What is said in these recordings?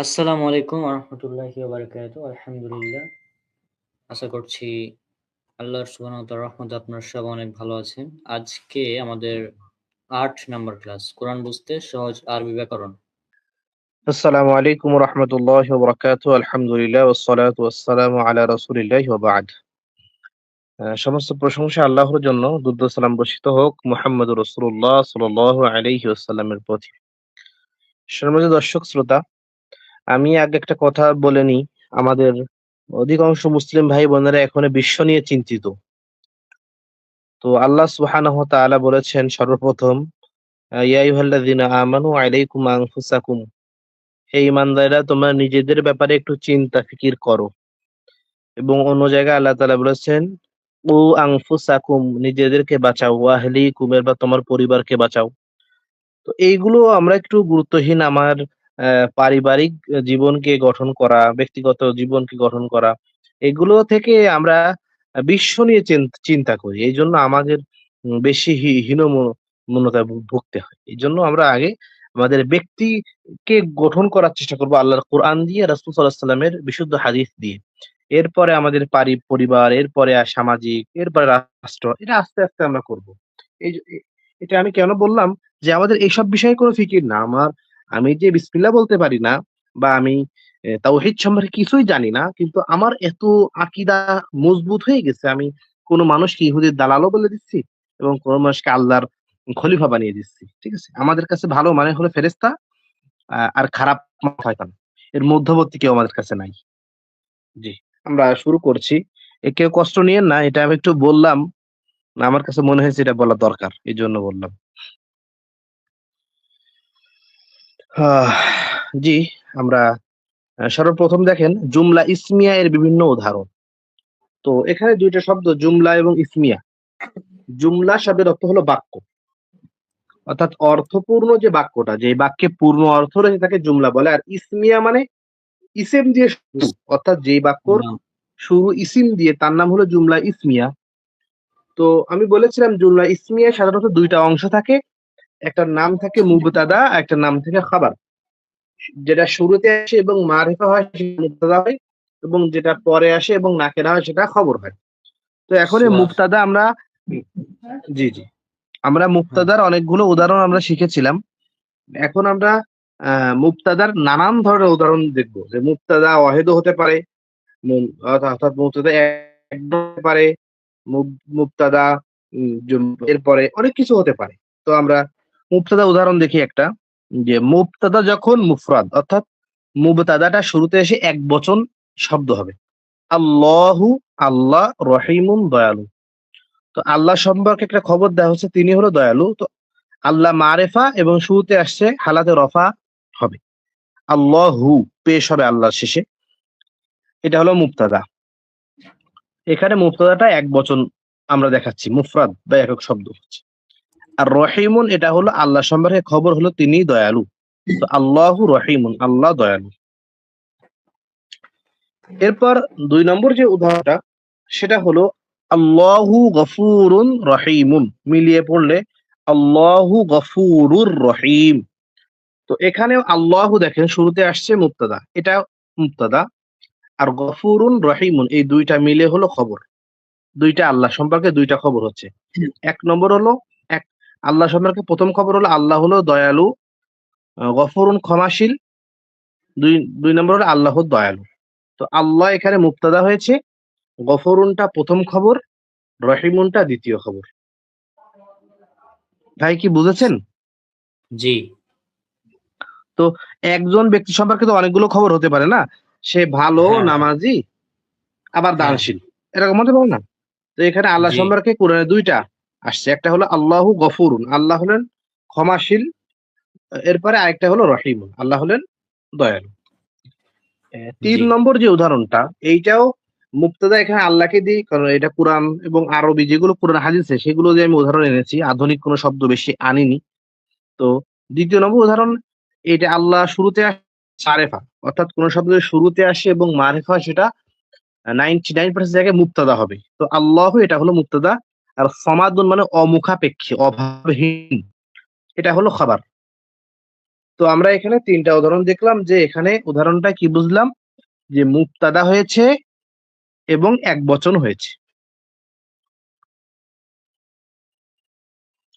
আসসালামু আলাইকুম ওয়া বারাকাতুহু। আলহামদুলিল্লাহ। আশা করছি আল্লাহর সুবহানাহু ওয়া তাআলার রহমতে আপনারা সবাই অনেক ভালো আছেন। আজকে আমাদের ৮ নাম্বার ক্লাস কোরআন বুঝতে সহজ আরবি ব্যাকরণ। আসসালামু আলাইকুম রহমতুল্লাহ বরকাতুহু আলহামদুলিল্লাহ ওয়াসসালাতু ওয়াসসালামু আলা রাসূলিল্লাহি ওয়া বা'দ। সমস্ত প্রশংসা আল্লাহর জন্য, দুরূদ ও সালাম বর্ষিত হোক মুহাম্মদুর রাসূলুল্লাহ সাল্লাল্লাহু আলাইহি ওয়াসাল্লামের প্রতি। সম্মানিত দর্শক শ্রোতা, আমি আগে একটা কথা বলে নিই। আমাদের অধিকাংশ মুসলিম ভাই বোনেরা এখনো বিশ্ব নিয়ে চিন্তিত। তো আল্লাহ সুবহানাহু ওয়া তাআলা বলেছেন সর্বপ্রথম, ইয়া আইয়ুহাল্লাযীনা আমানু আলাইকুম আনফুসাকুম, হে ঈমানদাররা তোমরা নিজেদের ব্যাপারে একটু চিন্তা ফিকির করো। এবং অন্য জায়গায় আল্লাহ তাআলা বলেছেন, উ আনফুসাকুম, নিজেদেরকে বাঁচাও, ওয়া আহলিকুম, বা তোমার পরিবারকে বাঁচাও। তো এইগুলো আমরা একটু গুরুত্বহীন, আমার পারিবারিক জীবনকে গঠন করা, ব্যক্তিগত জীবনকে গঠন করা, এগুলো থেকে আমরা বিশ্ব নিয়ে চিন্তা করি। এইজন্য আমাদের বেশি হীনমন্যতায় ভুগতে হয়। এইজন্য আমরা আগে আমাদের ব্যক্তিকে গঠন করার চেষ্টা করব আল্লাহর কোরআন দিয়ে, রাসূল সাল্লাল্লাহু আলাইহি ওয়াসাল্লামের বিশুদ্ধ হাদিস দিয়ে। এরপরে আমাদের পরিবার, এরপরে সামাজিক, এরপরে রাষ্ট্র। এটা আস্তে, আস্তে আমরা করব। এই যে এটা আমি কেন বললাম যে আমাদের এইসব বিষয়ে কোনো ফিকির না। আমি যে বিসমিল্লাহ বলতে পারি না, বা আমি তাওহীদ সম্পর্কে কিছুই জানি না। কিন্তু আমার এত আকীদা মজবুত হয়ে গেছে, আমি কোন মানুষকে ইহুদির দালালও বলে দিচ্ছি এবং কোন মানুষকে আল্লাহর খলিফা বানিয়ে দিচ্ছি। ঠিক আছে? আমাদের কাছে ভালো মানে হলো ফেরেশতা, আর খারাপ মানে শয়তান। এর মধ্যবর্তী কেউ আমাদের কাছে নাই। জি, আমরা শুরু করছি। কেউ কষ্ট নিয়েন না। এটা আমি একটু বললাম। আমার কাছে মনে হয়েছে এটা বলা দরকার। এজন্য বললাম। আহ জি, আমরা সর্বপ্রথম দেখেন জুমলা ইসমিয়া এর বিভিন্ন উদাহরণ। তো এখানে ২ টা শব্দ, জুমলা এবং ইসমিয়া। জুমলা শব্দের অর্থ হলো বাক্য। অর্থাৎ অর্থপূর্ণ যে বাক্যটা, যে বাক্যে পূর্ণ অর্থ রয়েছে তাকে জুমলা বলে। আর ইসমিয়া মানে ইসিম দিয়ে শুরু। অর্থাৎ যেই বাক্যর নাম শুরু ইসিম দিয়ে তার নাম হলো জুমলা ইসমিয়া। তো আমি বলেছিলাম জুমলা ইসমিয়া সাধারণত ২ টা অংশ থাকে। একটা নাম থাকে মুবতাদা, একটা নাম থাকে খাবার। যেটা শুরুতে আসে এবং মারিফা হয় সেটা মুবতাদা হয়, এবং যেটা পরে আসে এবং নাকেরা হয় সেটা খবর হয়। তো এখন এই সুয়াব। মুবতাদা আমরা জি, জি। আমরা হ্যাঁ, মুবতাদার অনেকগুলো উদাহরণ আমরা শিখেছিলাম। এখন আমরা মুবতাদার নানান ধরনের উদাহরণ দেখব। যে মুবতাদা ওয়াহিদও হতে পারে, অর্থাৎ মুবতাদা হতে পারে, মুব মুবতাদা এরপরে অনেক কিছু হতে পারে। তো আমরা মুবতাদা উদাহরণ দেখি একটা। যে মুবতাদা যখন মুফরাদ, অর্থাৎ মুবতাদাটা শুরুতে এসে একবচন শব্দ হবে। আল্লাহু, আল্লাহ, রহিমুন, দয়ালু। তো আল্লাহ সম্পর্কে একটা খবর দেওয়া হচ্ছে, তিনি হলো দয়ালু। তো আল্লাহ মারেফা এবং শুরুতে আসছে হালাতে রফা হবে। আল্লাহু পেশ হবে আল্লাহর শেষে। এটা হলো মুবতাদা। এখানে মুবতাদাটা এক বচন আমরা দেখাচ্ছি, মুফরাদ বা একক শব্দ হচ্ছে। আর রহিমুন এটা হলো আল্লাহ সম্পর্কে খবর, হলো তিনি দয়ালু। তো আল্লাহু রহিমুন, আল্লাহ দয়ালু। এরপর ২ নম্বর যে উদাহরণটা, সেটা হলো আল্লাহু গফুরুন রহিমুন। মিলিয়ে পড়লে আল্লাহু গফুরুর রহিম। তো এখানেও আল্লাহু দেখেন শুরুতে আসছে মুবতাদা। এটা মুবতাদা। আর গফুরুন রহিমুন এই ২ টা মিলে হলো খবর। ২ টা আল্লাহ সম্পর্কে ২ টা খবর হচ্ছে। ১ নম্বর হলো এক আল্লাহ সম্পর্কে ১ম খবর হলো আল্লাহ হলো দয়ালু, গফুরুন ক্ষমাশীল। ২ নম্বর হলো আল্লাহ দয়ালু। তো আল্লাহ এখানে মুবতাদা হয়েছে, গফুরুনটা ১ম খবর, রহিমুনটা ২য় খবর। ভাই কি বুঝেছেন? জি, তো একজন ব্যক্তি সম্পর্কে তো অনেকগুলো খবর হতে পারে না? সে ভালো, হ্যাঁ, নামাজি, আবার হ্যাঁ, দানশীল। এরকম হতে পারে না? তো এখানে আল্লাহ জি, সম্পর্কে কোরআনে ২ টা আসছে। একটা হলো আল্লাহু গফুরুন, আল্লাহ হলেন ক্ষমাশীল। এরপরে আরেকটা হলো রহিমুন, আল্লাহ হলেন দয়ালু। ৩ জি, নম্বর যে উদাহরণটা, এইটাও মুবতাদা এখানে আল্লাহকে দিই, কারণ এটা কোরআন এবং আরবি যেগুলো কোরআন হাদিসে সেগুলো দিয়ে আমি উদাহরণ এনেছি। আধুনিক কোনো শব্দ বেশি আনিনি। তো ২য় নম্বর উদাহরণ, এটা আল্লাহ শুরুতে মারেফা, অর্থাৎ কোন শব্দ যদি শুরুতে আসে এবং মারেফা সেটা 99% জায়গায় মুবতাদা হবে। তো আল্লাহু এটা হলো মুবতাদা। আর সমাদুন মানে অমুখাপেক্ষী, অভাবহীন, এটা হলো খবর। তো আমরা এখানে ৩টা উদাহরণ দেখলাম যে এখানে উদাহরণটা কি বুঝলাম যে মুবতাদা হয়েছে এবং একবচন হয়েছে,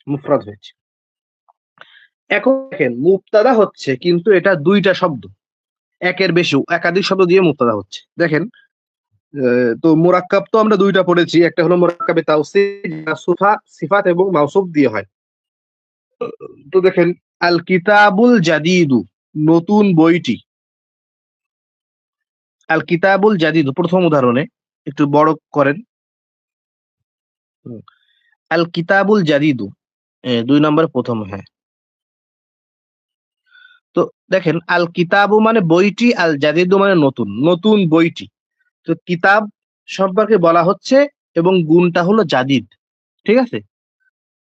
মুফরাদ হয়েছে। এখন দেখেন মুবতাদা হচ্ছে কিন্তু এটা ২টা শব্দ, একের বেশি একাধিক শব্দ দিয়ে মুবতাদা হচ্ছে। দেখেন তো মুরাক্কাব তো আমরা ২টা পড়েছি, একটা হলো মুরাক্কাবে তাওসীফ যা সিফাত এবং মাউসুফ দিয়ে হয়। তো দেখেন আল কিতাবুল জাদিদু, নতুন বইটি। আল কিতাবুল জাদিদু প্রথম উদাহরণে একটু বড় করেন। আল কিতাবুল জাদিদু ২ নম্বরে প্রথম, হ্যাঁ। তো দেখেন আল কিতাবু মানে বইটি, আল জাদিদু মানে নতুন, নতুন বইটি। তো কিতাব সম্পর্কে বলা হচ্ছে এবং গুণটা হলো জাদিদ, ঠিক আছে।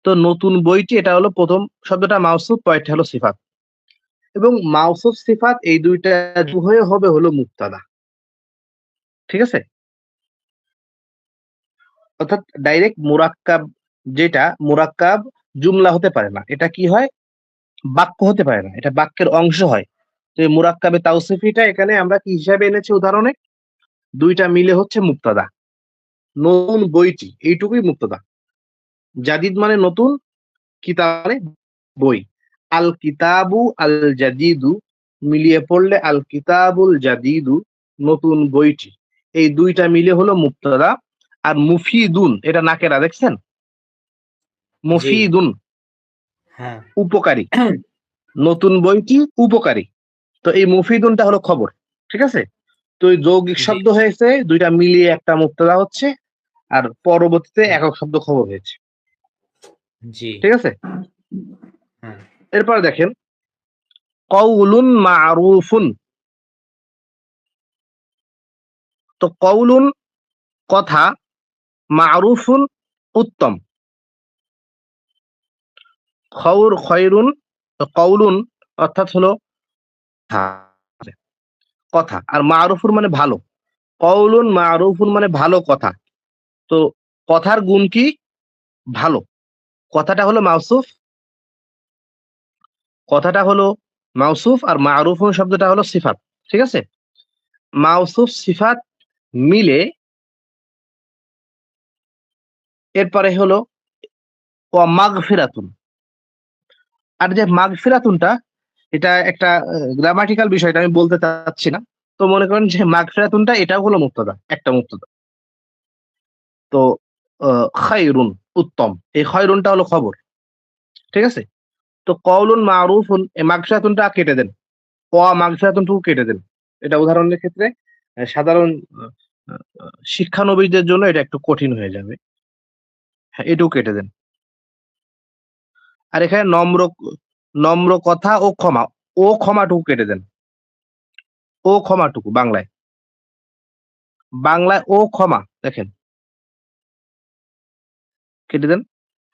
তো নতুন বইটি এটা হলো প্রথম শব্দটা মাউসুফ, পরেরটা হলো সিফাত। এবং মাউসুফ সিফাত এই ২টা যোগ হয়ে হবে হলো মুবতাদা, ঠিক আছে। অর্থাৎ ডাইরেক্ট মুরাক্কাব, যেটা মুরাক্কাব জুমলা হতে পারে না, এটা কি হয় বাক্য হতে পারে না, এটা বাক্যের অংশ হয়। তো এই মুরাক্কাবে তাওসিফিটা এখানে আমরা কি হিসাবে এনেছি উদাহরণে, ২টা মিলে হচ্ছে মুবতাদা। নতুন বইটি এইটুকুই মুবতাদা, জাদিদ মানে নতুন, কিতাব মানে বই। আল কিতাবু আল জাদিদু মিলিয়ে পড়লে আল কিতাবুল জাদিদু, নতুন বইটি। এই ২টা মিলে হলো মুবতাদা। আর মুফিদুন এটা নাকেরা, দেখছেন, জি, মুফিদুন হ্যাঁ। উপকারী, নতুন বইটি উপকারী। তো এই মুফিদুনটা হলো খবর, ঠিক আছে। তো এই যৌগিক জি, শব্দ হয়েছে, ২টা মিলিয়ে একটা মুবতাদা হচ্ছে, আর পরবর্তীতে হুম, একক শব্দ খবর হয়েছে, জি, ঠিক আছে। হ্যাঁ, এরপর দেখেন কওলুন মারুফুন। তো কওলুন কথা, মারুফুন উত্তম, খয়রুন কওলুন অর্থাৎ হলো কথা, আর মারুফুন মানে ভালো। কওলুন মারুফুন মানে ভালো কথা। তো কথার গুণ কি, ভালো। কথাটা হলো মাউসুফ, কথাটা হলো মাউসুফ, আর মারুফুন শব্দটা হলো সিফাত, ঠিক আছে। মাউসুফ সিফাত মিলে এরপরে হলো ওয়া মাগফিরাতুন। আর যে মাগফিরাতুনটা এটা একটা গ্রামাটিক্যাল বিষয়টা আমি বলতে চাচ্ছি না। তো মনে করেন যে মাগফিরাতুনটা এটাও হলো মুবতাদা, একটা মুবতাদা। তো খায়রুন উত্তম, এই খয়রুনটা হলো খবর, ঠিক আছে। তো কওলুন মারুফুন এই মাগফিরাতুনটা কেটে দেন, মাগফিরাতুনটুকু কেটে দেন। এটা উদাহরণের ক্ষেত্রে সাধারণ শিক্ষানবিশদের জন্য এটা একটু কঠিন হয়ে যাবে। হ্যাঁ, এটুকু কেটে দেন। আর এখানে নম্র, নম্র কথা ও ক্ষমা, ও ক্ষমাটুকু কেটে দেন। ও ক্ষমাটুকু বাংলায়, বাংলায় ও ক্ষমা দেখেন কেটে দেন।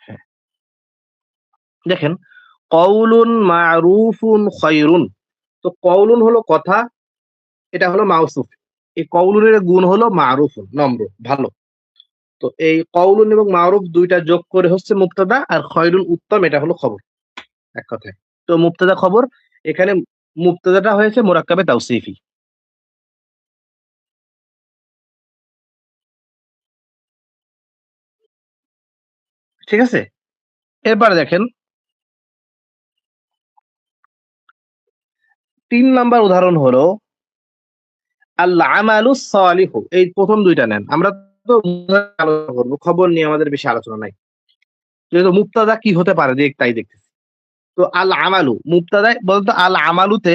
হ্যাঁ, দেখেন কওলুন মারুফুন খয়রুন। তো কওলুন হলো কথা, এটা হলো মাউসুফ। এই কওলুনের গুণ হলো মারুফুন নম্র, ভালো। তো এই কওলুন এবং মারুফ ২টা যোগ করে হচ্ছে মুবতাদা, আর খয়রুন উত্তম এটা হলো খবর, এক কথায়। তো মুবতাদা খবর, এখানে মুবতাদাটা হয়েছে মুরাক্কাবে তাওসিফি, ঠিক আছে। এরপরে দেখেন ৩ নাম্বার উদাহরণ হলো আল আমালুস সালিহু। এই প্রথম ২টা নেন, আমরা তো আলোচনা করবো, খবর নিয়ে আমাদের বেশি আলোচনা নাই, যেহেতু মুবতাদা কি হতে পারে তাই দেখতেছি। তো আল আমালু মুবতাদায় বলতো, আল আমালুতে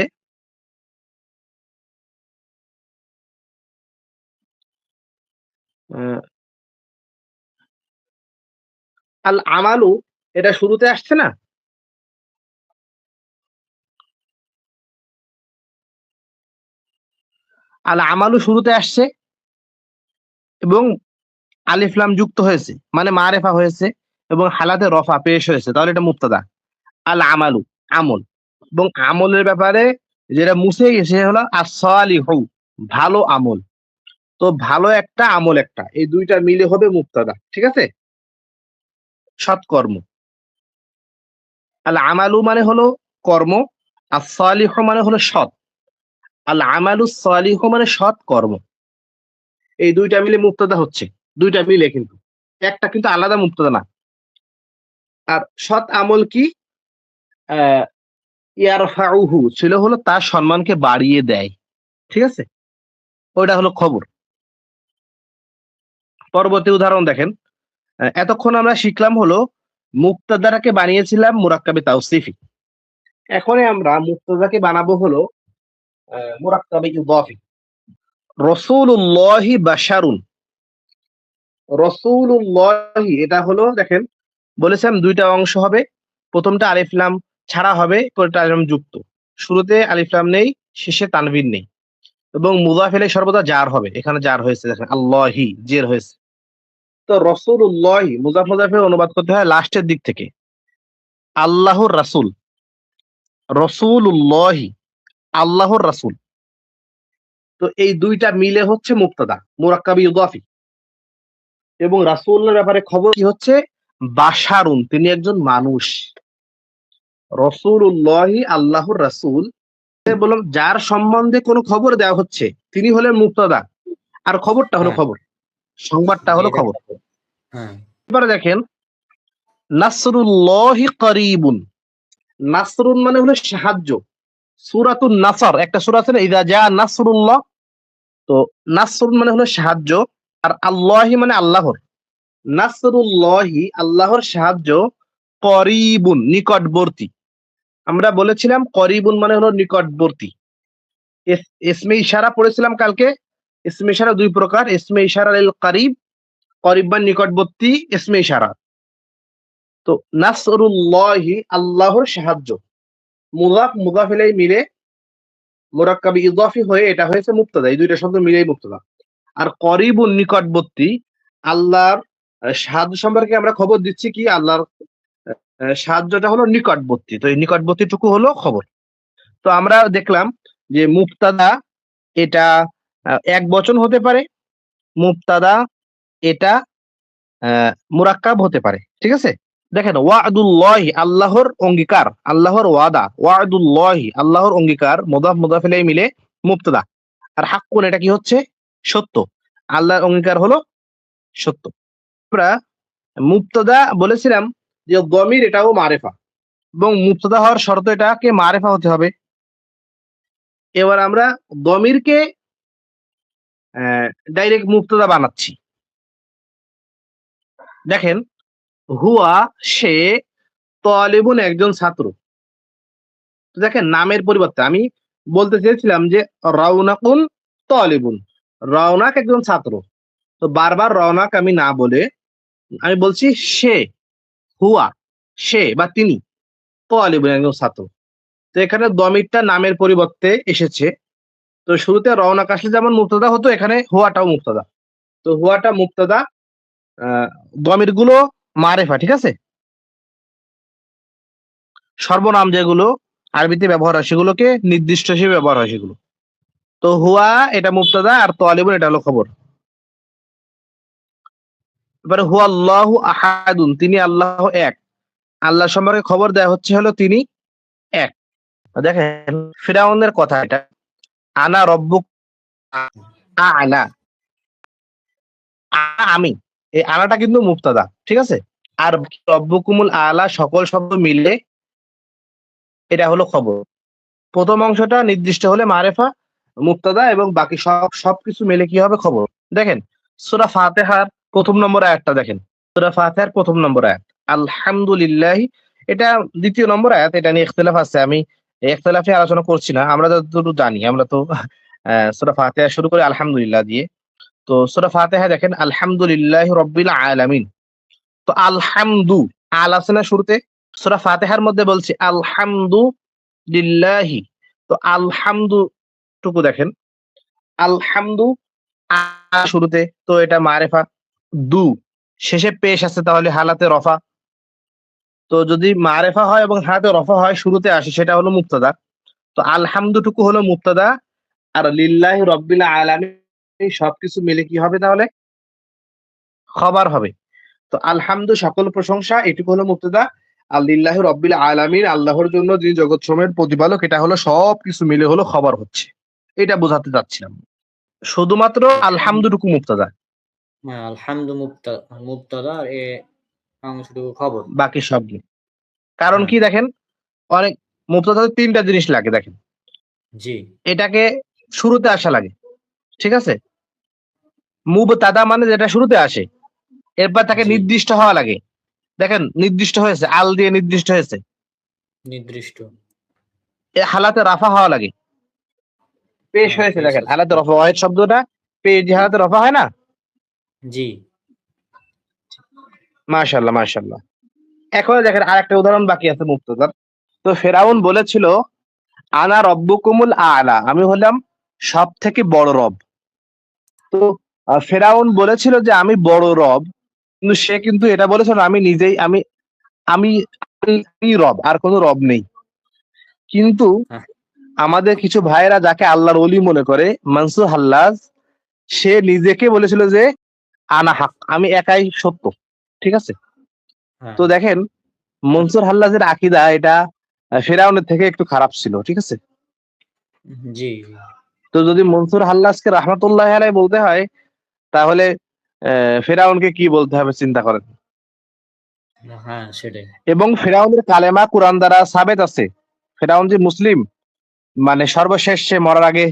আহ, আল আমালু এটা শুরুতে আসছে না, আল আমালু শুরুতে আসছে এবং আলিফ লাম যুক্ত হয়েছে মানে মারেফা হয়েছে, এবং হালাতে রফা পেশ হয়েছে, তাহলে এটা মুবতাদা। আল আমালু আমল, এবং আমলের ব্যাপারে যেটা মুছে গেছে হলো as-সালিহু ভালো আমল। তো ভালো একটা আমল একটা, এই ২টা মিলে হবে মুবতাদা, ঠিক আছে। সৎকর্ম, আল আমালু মানে হলো কর্ম, আস-সালিহু মানে হলো সৎ, আল আমালুস সালিহু মানে সৎ কর্ম। এই দুইটা মিলে মুবতাদা হচ্ছে, দুইটা মিলে কিন্তু, একটা কিন্তু আলাদা মুবতাদা না। আর সৎ আমল কি? আহ, ইয়ারফাউহু ছিল হলো তার সম্মানকে বাড়িয়ে দেয়, ঠিক আছে, ওইটা হলো খবর। পরবর্তী উদাহরণ দেখেন। এতক্ষণ আমরা শিখলাম হলো মুক্তাদাকে বানিয়েছিলাম মুরাক্কাবে তাওসিফি। এখন আমরা মুক্তাদাকে বানাবো হলো মুরাক্কাবে ইদাফি। রসূলুল্লাহি বাশারুন, রসূলুল্লাহি এটা হলো দেখেন, বলেছিলাম দুইটা অংশ হবে, প্রথমটা আলিফ লাম ছাড়া হবে, পরেরটা আলিফ লাম যুক্ত। শুরুতে আলিফ লাম নেই, শেষে তানবিন নেই, এবং মুদাফ ইলাইহি সর্বদা জার হবে। এখানে জার হয়েছে দেখেন, আল্লাহি জের হয়েছে। তো রসূলুল্লাহি মুজাফ মুজাফের অনুবাদ করতে হয় লাস্টের দিক থেকে, আল্লাহর রাসূল, রসূলুল্লাহি আল্লাহর রাসূল। তো এই দুইটা মিলে হচ্ছে মুক্তাদা মুরাক্কাবি ইদাফি। এবং রাসূলের ব্যাপারে খবর কি হচ্ছে? বাশারুন, তিনি একজন মানুষ। রসূলুল্লাহি আল্লাহর রাসূল, বললাম যার সম্বন্ধে কোনো খবর দেওয়া হচ্ছে তিনি হলেন মুক্তাদা, আর খবরটা হলো হ্যাঁ খবর, সংবাদটা জি, হলো এটা খবর। হ্যাঁ এবারে দেখেন, নাসরুল্লাহি করিবুন, নাসরুন মানে হলো সাহায্য। সূরাতুন নাসর একটা সূরা আছে না, ইযা জা নাসরুল্লাহ, তো নাসরুন মানে হলো সাহায্য, আর আল্লাহি মানে আল্লাহর। নাসরুল্লাহি আল্লাহর সাহায্য, করিবুন নিকটবর্তী। আমরা বলেছিলাম করিবুন মানে হলো নিকটবর্তী। ইসমে ইশারা পড়েছিলাম কালকে। ইসমে ইশারা দুই প্রকার, ইসমে ইশারা লিল কারিব, করিব বা নিকটবর্তী ইসমে ইশারা। তো নাসরুল্লাহি আল্লাহর সাহায্য, মুযাফ মুযাফ ইলাইহি মিলে মুরাক্কাবি ইদাফি হয়ে এটা হয়েছে মুবতাদা, এই দুইটা শব্দ মিলেই মুবতাদা। আর করিবুন নিকটবর্তী, আল্লাহর সাহায্য সম্পর্কে আমরা খবর দিচ্ছি কি, আল্লাহর সাহায্যটা হলো নিকটবর্তী, তো এই নিকটবর্তীটুকু হলো খবর। তো আমরা দেখলাম যে মুবতাদা এটা এক বচন হতে পারে, মুবতাদা এটা মুরাক্কাব হতে পারে, ঠিক আছে। দেখেন, ওয়াদুল্লাহি আল্লাহর অঙ্গীকার, আল্লাহর ওয়াদা, ওয়াদুল্লাহি আল্লাহর অঙ্গীকার, মুদাফ মুদাফ ইলাইহি মিলে মুবতাদা। আর হাক্কুন এটা কি হচ্ছে? সত্য, আল্লাহর অঙ্গীকার হলো সত্য। আমরা মুবতাদা বলেছিলাম যে দমির এটাও মারেফা, এবং মুবতাদা হওয়ার শর্ত এটাকে মারেফা হতে হবে। এবার আমরা দমিরকে ডাইরেক্ট মুবতাদা বানাচ্ছি। দেখেন, হুয়া সে, তালিবুন একজন ছাত্র। তো দেখেন নামের পরিবর্তে আমি বলতে চেয়েছিলাম যে রওনাকুন তালিবুন, রওনাক একজন ছাত্র। তো বারবার রওনাক আমি না বলে আমি বলছি সে, হুয়া সে বা তিনি, তালিবুন একজন ছাত্র। তো এখানে দমিরটা নামের পরিবর্তে এসেছে। তো শুরুতে রওনাক আসলে যেমন মুবতাদা হতো, এখানে হুয়াটাও মুবতাদা। তো হুয়াটা মুবতাদা, দমির গুলো মারেফা, ঠিক আছে। সর্বনাম যেগুলো আরবিতে ব্যবহার হয় সেগুলোকে নির্দিষ্ট হিসেবে ব্যবহার হয় সেগুলো। তো হুয়া এটা মুবতাদা, আর তালিবুন এটা হলো খবর। এবারে হুয়া আল্লাহু আহাদুন, তিনি আল্লাহ এক। আল্লাহ সম্পর্কে খবর দেওয়া হচ্ছে হলো তিনি এক। দেখেন ফিরাউনের কথা এটা, আনা রব্বুক, আনা, আমি, এই আনাটা কিন্তু মুবতাদা, ঠিক আছে। আর রব্বুকুমুল আলা সকল শব্দ মিলে এটা হলো খবর। প্রথম অংশটা নির্দিষ্ট হলে মারেফা মুবতাদা, এবং বাকি সবকিছু মিলে কি হবে? খবর। দেখেন সূরা ফাতিহার প্রথম নম্বর আয়াতটা দেখেন, সূরা ফাতিহার প্রথম নম্বর আয়াত আলহামদুলিল্লাহ, এটা দ্বিতীয় নম্বর আয়াত, এটা নিয়ে ইখতিলাফ আছে, আমি এই ইখতিলাফে আলোচনা করছি না। আমরা যতটুকু জানি, আমরা তো সূরা ফাতিহা শুরু করি আলহামদুলিল্লাহ দিয়ে। তো সূরা ফাতিহা দেখেন আলহামদুলিল্লাহি রাব্বিল আলামিন। তো আলহামদু, আল আছে না শুরুতে, সূরা ফাতিহার মধ্যে বলছি আলহামদু লিল্লাহি। তো আলহামদু টুকু দেখেন, আলহামদু শুরুতে, তো এটা মারেফা। দু শেষে পেশ আছে, তাহলে হালাতে রফা। তো যদি মারেফা হয় এবং হালাতে রফা হয়, শুরুতে আসে, সেটা হলো মুবতাদা। তো আলহামদু টুকু হলো মুবতাদা, আর লিল্লাহি রাব্বিল আলামিন সবকিছু মিলে কি হবে তাহলে? খবর হবে। তো আলহামদু সকল প্রশংসা, এটুকু হলো মুবতাদা, আল্লিল্লাহি রব্বিল আলামিন, আল্লাহর জন্য যিনি জগৎ সমূহের প্রতিপালক, এটা হলো সবকিছু মিলে হলো খবর হচ্ছে, এটা বোঝাতে চাচ্ছিলাম। শুধুমাত্র আলহামদুটুকু মুবতাদা, হ্যাঁ, আলহামদু মুবতাদা আর এ অংশটুকু খবর। বাকি সব নেই। কারণ হ্যাঁ, কি দেখেন, অনেক মুবতাদাতে ৩ টা জিনিস লাগে দেখেন। জি, এটাকে শুরুতে আসা লাগে। ঠিক আছে? মুবতাদা মানে যেটা শুরুতে আসে। এরপর তাকে জি, নির্দিষ্ট হওয়া লাগে। দেখেন নির্দিষ্ট হয়েছে, আল দিয়ে নির্দিষ্ট হয়েছে। নির্দিষ্ট। এ হালাতে রাফা হওয়া লাগে। পেশ হ্যাঁ, হয়েছে পেশ দেখেন। আছে। হালাতে রফা, ওয়াহিদ শব্দটা পেশ যে হালাতে রফা হয় না? জি, মাশাআল্লাহ, মাশাআল্লাহ। এখন দেখেন আরেকটা উদাহরণ বাকি আছে মুবতাদার। তো ফেরাউন বলেছিল, আনা রব্বুকুমুল আ'লা, আমি হলাম সবথেকে বড় রব। তো ফেরাউন বলেছিল যে আমি বড় রব। কিন্তু সে কিন্তু এটা বলেছিল আমি নিজেই আমি আমি আমি রব, আর কোনো রব নেই। কিন্তু হ্যাঁ, আমাদের কিছু ভাইয়েরা যাকে আল্লাহর ওলি মনে করে, মানসুর হাল্লাজ, সে নিজেকে বলেছিল যে আনা হক, আমি একাই সত্য। ঠিক আছে? হ্যাঁ, তো দেখেন মনসুর হাল্লাজের আকীদা এটা ফেরাউনের থেকে একটু খারাপ ছিল। ঠিক আছে? জি, তো যদি মনসুর হাল্লাজকে রাহমাতুল্লাহি আলাইহি বলতে হয়, তাহলে ফেরাউনকে কি বলতে হবে চিন্তা করেন। হ্যাঁ, সেটাই। এবং ফেরাউনের কালেমা কুরআন দ্বারা সাবেত আছে। ফেরাউন যে মুসলিম, মানে সর্বশেষ সে মরার আগে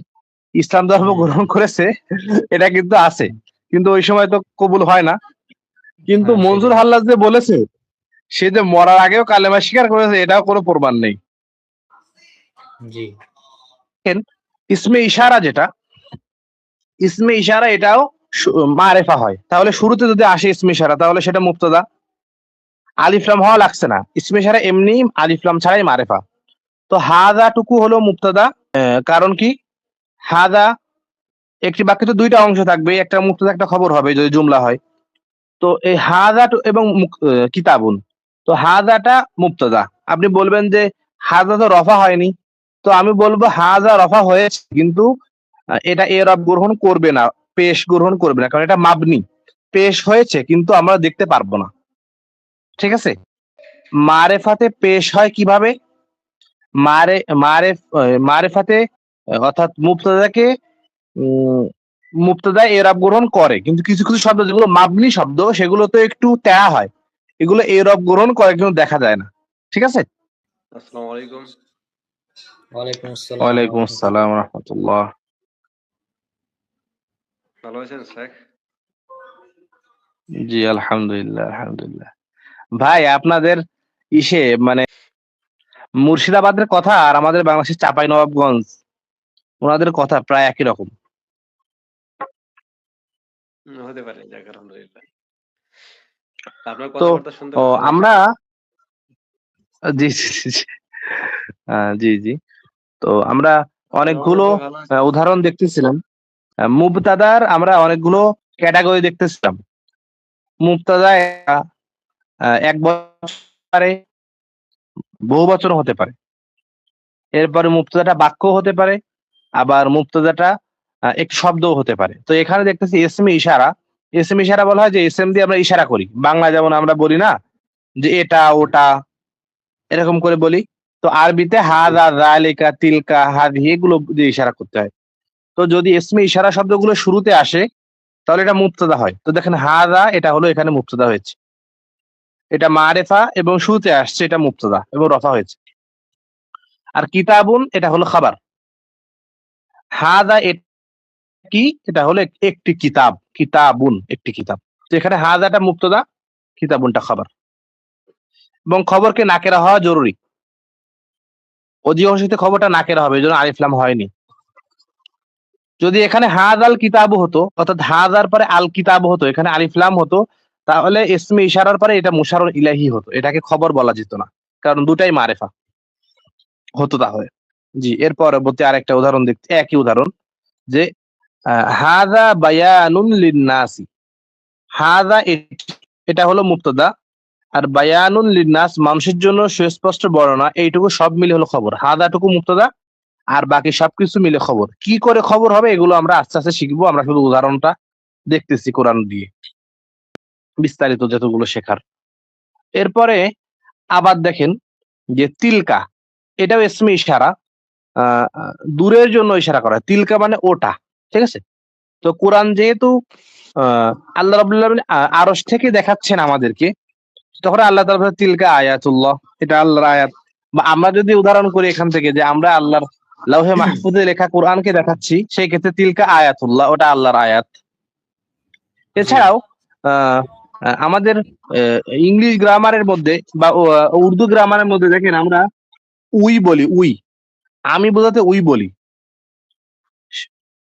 ইসলাম ধর্ম হুম, গ্রহণ করেছে, এটা কিন্তু আছে। কিন্তু ওই সময় তো কবুল হয় না। কিন্তু হ্যাঁ, মনসুর সেটাই। হাল্লাজ যে বলেছে সে যে মরার আগেও কালেমা স্বীকার করেছে, এটাও কোনো প্রমাণ নেই। জি, দেখেন, ইসমে ইশারা যেটা, ইসমে ইশারা এটাও মারেফা হয়। তাহলে শুরুতে যদি আসে ইসমে ইশারা, তাহলে সেটা মুবতাদা। আলিফ লাম হওয়া লাগছে না, ইসমে ইশারা এমনি আলিফ লাম ছাড়াই মারেফা। তো হাদা টুকু হলো মুবতাদা। কারণ কি, হাদা একটি বাক্যে তো দুইটা অংশ থাকবে, একটা মুবতাদা একটা খবর হবে যদি জুমলা হয়। তো এই হাদা এবং কিতাবুন, তো হাদাটা মুবতাদা। আপনি বলবেন যে হাদা তো রফা হয়নি, তো আমি বলবো হাদা রফা হয়েছে, কিন্তু এটা এরব গ্রহণ করবে না, পেশ গ্রহণ করবে না, কারণ এটা মাবনি। পেশ হয়েছে কিন্তু আমরা দেখতে পারবো না। ঠিক আছে? মারেফাতে পেশ হয় কিভাবে? মারে মারেফ মারেফাতে অর্থাৎ মুবতাদাকে মুবতাদা এরাব গ্রহণ করে, কিন্তু কিছু কিছু শব্দ যেগুলো মাবনি শব্দ সেগুলো তো একটু তেড়া হয়, এগুলো এরব গ্রহণ করে কিন্তু দেখা যায় না। ঠিক আছে? আসসালামু আলাইকুম। ওয়ালাইকুম আসসালাম ওয়া ওয়ালাইকুম রাহমাতুল্লাহ। আসসালাম রহমতুল্লাহ। ভালো আছেন শেখ? জি আলহামদুলিল্লাহ, আলহামদুলিল্লাহ। ভাই আপনাদের ইসে মানে মুর্শিদাবাদের কথা আর আমাদের বাংলাদেশের চাঁপাই নবাবগঞ্জ, ওনাদের কথা প্রায় একই রকম। হতে পারে। যাক আলহামদুলিল্লাহ। আপনার তো কথাবার্তা শুনতে খুব ভালো আমরা লাগতেছে। জি জি জি, জি জি। তো আমরা আমারও অনেকগুলো ভাই ভালো আছে। উদাহরণ দেখতেছিলাম। মুবতাদার আমরা অনেকগুলো ক্যাটাগরি দেখতেছিলাম। মুবতাদা এক বছর পারে, বহু বচন হতে পারে। এরপরে মুবতাদাটা বাক্য হতে পারে, আবার মুবতাদাটা একটি শব্দও হতে পারে। তো এখানে দেখতেছি ইসমে ইশারা। ইসমে ইশারা বলা হয় যে ইসম দিয়ে আমরা ইশারা করি। বাংলা যেমন আমরা বলি না যে এটা ওটা, এরকম করে বলি। তো আরবিতে জি, হাযা, যালিকা, তিলকা, হাযিহি এগুলো দিয়ে ইশারা করতে হয়। তো যদি ইসমে ইশারা শব্দগুলো শুরুতে আসে, তাহলে এটা মুবতাদা হয়। তো দেখেন হাযা এটা হলো এখানে মুবতাদা হয়েছে। এটা মারেফা এবং শুরুতে আসছে, এটা মুবতাদা এবং রফা হয়েছে। আর কিতাবুন এটা হলো খাবার। হাযা কি, এটা হলো একটি কিতাব, কিতাবুন একটি কিতাব। তো এখানে হাযাটা মুবতাদা, কিতাবুনটা খাবার। এবং খবরকে নাকেরা হওয়া জরুরি। অধিকাংশতে খবরটা নাকেরা হবে, এজন্য আলিফ লাম হয়নি। যদি এখানে হাযাল কিতাবু হতো, অর্থাৎ হাযার পরে আল কিতাবু হতো, এখানে আলিফ লাম হতো, তাহলে ইসমে ইশারার পরে এটা মুশারর ইলাইহি হতো, এটাকে খবর বলা যেত না, কারণ দুটাই মারেফা হতো তাহলে। জি, এর পরবর্তী আরেকটা উদাহরণ দেখতে, একই উদাহরণ, যে হাযা বায়ানুন লিন-নাসি। হাযা এটা হলো মুবতাদা, আর বায়ানুন লিন-নাস মানুষের জন্য সুস্পষ্ট বর্ণনা, এইটুকু সব মিলে হলো খবর। হাযাটুকু মুবতাদা আর বাকি সবকিছু মিলে খবর। কি করে খবর হবে এগুলো আমরা আস্তে আস্তে শিখবো, আমরা শুধু উদাহরণটা দেখতেছি কোরআন দিয়ে, বিস্তারিত যতগুলো শেখার। এরপরে আবার দেখেন যে তিলকা, এটাও ইসমে ইশারা, দূরের জন্য ইশারা করা হয়। তিলকা মানে ওটা, ঠিক আছে। তো কোরআন যেহেতু আল্লাহ রাব্বুল আলামিন আরশ থেকে দেখাচ্ছেন আমাদেরকে, তখন আল্লাহ তাআলা বলেন, তিলকা আয়াতুল্লাহ, এটা আল্লাহর আয়াত। বা আমরা যদি উদাহরণ করি এখান থেকে যে আমরা আল্লাহর লাউহে মাহফুজে লেখা কোরআনকে দেখাচ্ছি, সেই ক্ষেত্রে তিলকা আয়াতুল্লাহ, ওটা আল্লাহর আয়াত। জি এছাড়াও আহ, আমাদের ইংলিশ গ্রামারের মধ্যে বা উর্দু গ্রামারের মধ্যে দেখেন আমরা উই বলি, উই, আমি বোঝাতে উই বলি।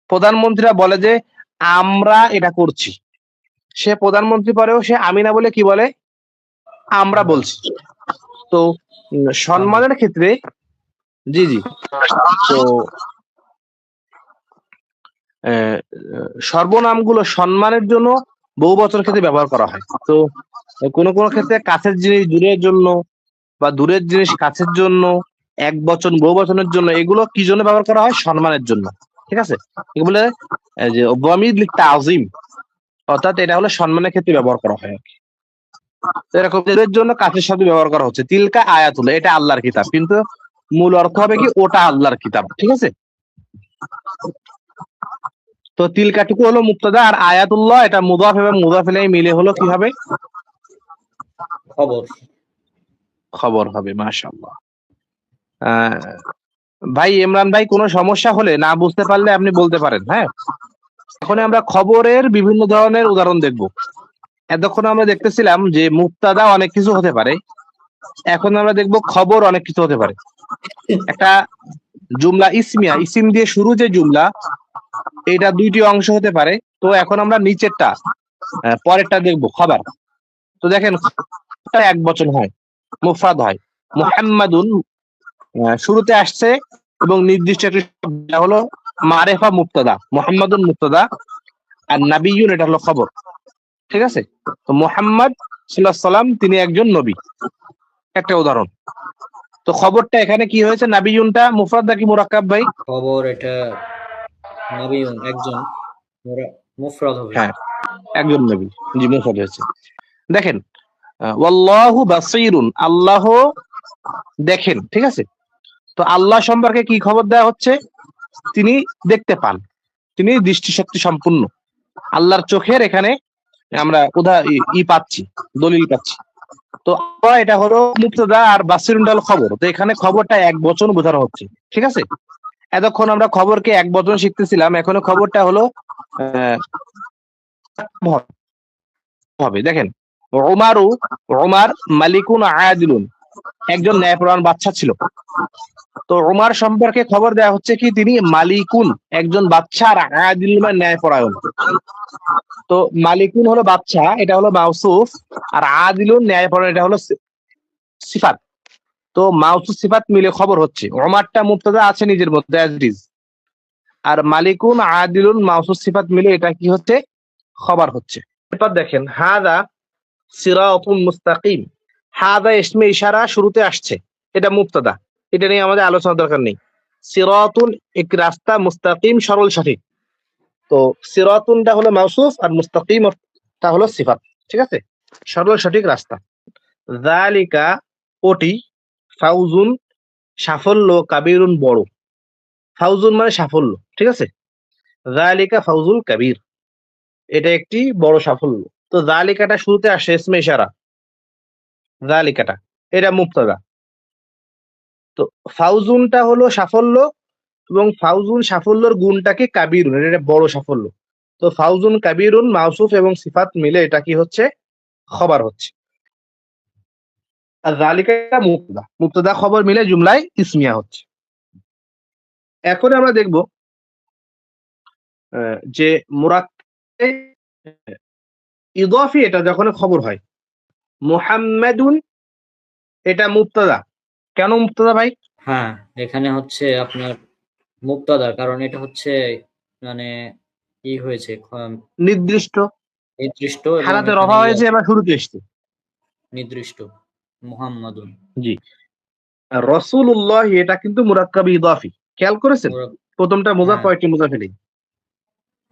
প্রধানমন্ত্রীরা বলে যে আমরা এটা করছি, সে প্রধানমন্ত্রী পরেও সে আমি না বলে কি বলে, আমরা আমরা বলছি। তো আমি সম্মানের ক্ষেত্রে, জি জি, তো আহ, সর্বনামগুলো সম্মানের জন্য বহু বচন ক্ষেত্রে ব্যবহার করা হয়। তো কোনো কোনো ক্ষেত্রে কাছের জিনিস দূরের জন্য বা দূরের জিনিস কাছের জন্য, এক বচন বহু বচনের জন্য, এগুলো কি জন্য ব্যবহার করা হয়? সম্মানের জন্য, ঠিক আছে। এগুলো যে ওয়ামিদ লিখতে আজিম, অর্থাৎ এটা হলো সম্মানের ক্ষেত্রে ব্যবহার করা হয় আর কি। তো এরকম এদের জন্য কাছের শব্দ ব্যবহার করা হচ্ছে। তিলকা আয়াতুল্লাহ, এটা আল্লাহর কিতাব, কিন্তু মূল অর্থ হবে কি, ওটা আল্লাহর কিতাব, ঠিক আছে। তো তিলকাটুকু হলো মুক্তাদা, আর আয়াতুল্লাহ এটা মুদাফ এবং মুদাফ ইলাইহি মিলে হলো কি হবে? খবর। খবর হবে। মাশাআল্লাহ। ভাই ইমরান ভাই, কোনো সমস্যা হলে না বুঝতে পারলে আপনি বলতে পারেন, হ্যাঁ। এখন আমরা খবরের বিভিন্ন ধরনের উদাহরণ দেখব। এতক্ষণ আমরা দেখতেছিলাম যে মুক্তাদা অনেক কিছু হতে পারে, এখন আমরা দেখব খবর অনেক কিছু হতে পারে। একটা জুমলা ইসমিয়া, ইসিম দিয়ে শুরু যে জুমলা, এটা দুইটি অংশ হতে পারে। তো এখন আমরা নিচেরটা, পরেরটা দেখব, খবর। তো দেখেন এক বচন হয়, মুফরাদ হয়। মুহাম্মাদুন শুরুতে আসছে এবং নির্দিষ্ট একটি শব্দ হলো মারেফা মুক্তাদা, মুহাম্মাদুন মুক্তাদা, আর নাবিয়ুন এটা হলো খবর, ঠিক আছে। তো মুহাম্মদ সাল্লাল্লাহু আলাইহি সাল্লাম তিনি একজন নবী, একটা উদাহরণ। তো খবরটা এখানে কি হয়েছে, নাবিয়ুনটা মুফরাদ নাকি মুরাক্কাব ভাই? খবর এটা নবীন একজন, মুফরাদ হবে। হ্যাঁ, একজন নবী, জি মুফরাদ হয়েছে। দেখেন ওয়াল্লাহু বাসীরুন, আল্লাহ দেখেন, ঠিক আছে। তো আল্লাহ সম্পর্কে কি খবর দেওয়া হচ্ছে? তিনি দেখতে পান, তিনি দৃষ্টিশক্তি সম্পূর্ণ। আল্লাহর চোখের এখানে আমরা পাচ্ছি, দলিল পাচ্ছি। তো এটা হলো মুক্তাদা, আর বাসিরুনটা হলো খবর। তো এখানে খবরটা এক বচন বোঝানো হচ্ছে, ঠিক আছে। এতক্ষণ আমরা খবরকে এক বচন শিখতেছিলাম, এখন খবরটা হলো হবে। দেখেন ওমর মালিকুন আয়াদিলুন, একজন ন্যায়পরায়ণ বাদশা ছিল। তো ওমর সম্পর্কে খবর দেওয়া হচ্ছে কি, তিনি মালিকুন একজন বাদশা, আর আয়াদিলুন মানে ন্যায়পরায়ণ। তো মালিকুন হলো বাদশা, এটা হলো মাউসুফ, আর আদিলুন ন্যায়পরায়ণ, এটা হলো সিফাত। তো মাউসুফ সিফাত মিলে খবর হচ্ছে। ওমরটা মুবতাদা আছে নিজের মধ্যে অ্যাজ ইট ইজ, আর মালিকুন আদিলুন মাউসুফ সিফাত মিলে এটা কি হচ্ছে, খবর হচ্ছে। এরপর দেখেন হাদা সিরাতুন মুস্তাকিম, হাদা ইসমে ইশারা শুরুতে আসছে, এটা মুবতাদা, এটা নিয়ে আমাদের আলোচনা দরকার নেই। সিরাতুন এক রাস্তা, মুস্তাকিম সরল সঠিক। তো সিরাতুনটা হলো মাউসুফ, আর মুস্তাকিমটা হলো সিফাত, ঠিক আছে, সরল সঠিক রাস্তা। যালিকা ওটি, ফাউজুন সাফল্য, কাবীরুন বড়। ফাউজুন মানে সাফল্য, ঠিক আছে। যালিকা ফাউজুল কাবীর, এটা একটি বড় সাফল্য। তো যালিকাটা শুরুতে আসে ইসমে ইশারা, যালিকাটা এটা মুবতাদা। তো ফাউজুনটা হলো সাফল্য, এবং ফাউজুন সাফল্যর গুণটাকে কাবীরুন, এটা বড় সাফল্য। তো ফাউজুন কাবীরুন মাউসুফ এবং সিফাত মিলে এটা কি হচ্ছে, খবর হচ্ছে। আর যালিকা মুবতাদা, মুবতাদা খবর মিলে জুমলায় ইসমিয়া হচ্ছে। এখন আমরা দেখব যে মুরাক্কাবে ইদাফি এটা যখন খবর হয়। মুহাম্মাদুন এটা মুবতাদা, কেন মুবতাদা ভাই? হ্যাঁ, এখানে হচ্ছে আপনার মুবতাদা, কারণ এটা হচ্ছে মানে ই হয়েছে নির্দিষ্ট, নির্দিষ্ট, এবং হারাতে এখানে রফা হয়েছে, এবার শুরুতে এসছে। নির্দিষ্ট মুহাম্মাদুন। জি, রাসূলুল্লাহ এটা কিন্তু মুরাক্কাবে ইদাফি, খেয়াল করেছেন? প্রথমটা মুযাফ, হ্যাঁ পরেরটা মুযাফ ইলাইহি।